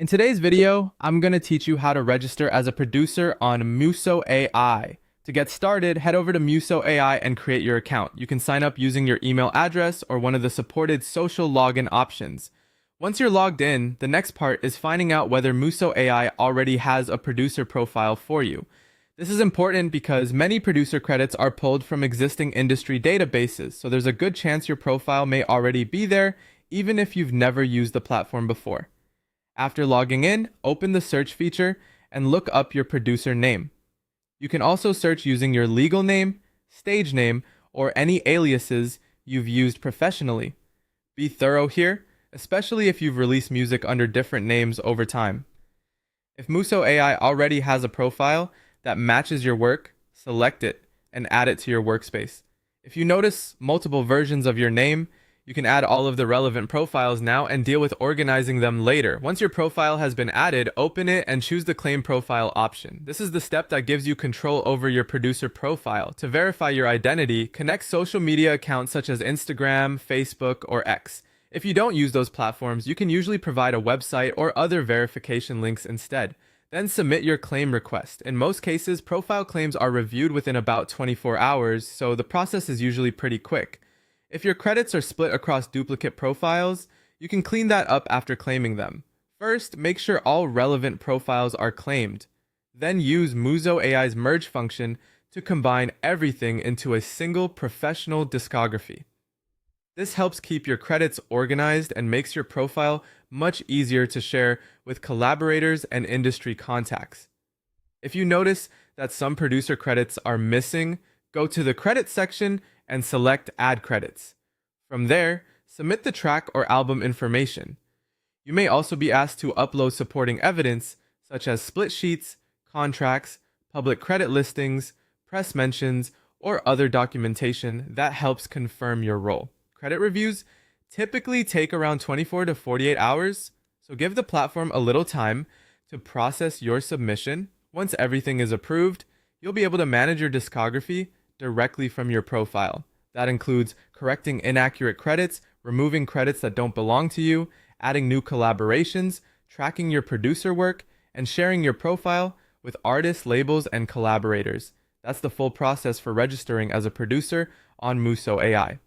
In today's video, I'm going to teach you how to register as a producer on Muso AI. To get started, head over to Muso AI and create your account. You can sign up using your email address or one of the supported social login options. Once you're logged in, the next part is finding out whether Muso AI already has a producer profile for you. This is important because many producer credits are pulled from existing industry databases, so there's a good chance your profile may already be there, even if you've never used the platform before. After logging in, open the search feature and look up your producer name. You can also search using your legal name, stage name, or any aliases you've used professionally. Be thorough here, especially if you've released music under different names over time. If Muso AI already has a profile that matches your work, select it and add it to your workspace. If you notice multiple versions of your name, you can add all of the relevant profiles now and deal with organizing them later. Once your profile has been added, open it and choose the Claim Profile option. This is the step that gives you control over your producer profile. To verify your identity, connect social media accounts such as Instagram, Facebook, or X. If you don't use those platforms, you can usually provide a website or other verification links instead. Then submit your claim request. In most cases, profile claims are reviewed within about 24 hours, so the process is usually pretty quick. If your credits are split across duplicate profiles, you can clean that up after claiming them. First, make sure all relevant profiles are claimed. Then use Muso AI's merge function to combine everything into a single professional discography. This helps keep your credits organized and makes your profile much easier to share with collaborators and industry contacts. If you notice that some producer credits are missing, go to the credits section and select Add Credits. From there, submit the track or album information. You may also be asked to upload supporting evidence such as split sheets, contracts, public credit listings, press mentions, or other documentation that helps confirm your role. Credit reviews typically take around 24 to 48 hours, so give the platform a little time to process your submission. Once everything is approved, you'll be able to manage your discography directly from your profile. That includes correcting inaccurate credits, removing credits that don't belong to you, adding new collaborations, tracking your producer work, and sharing your profile with artists, labels, and collaborators. That's the full process for registering as a producer on Muso AI.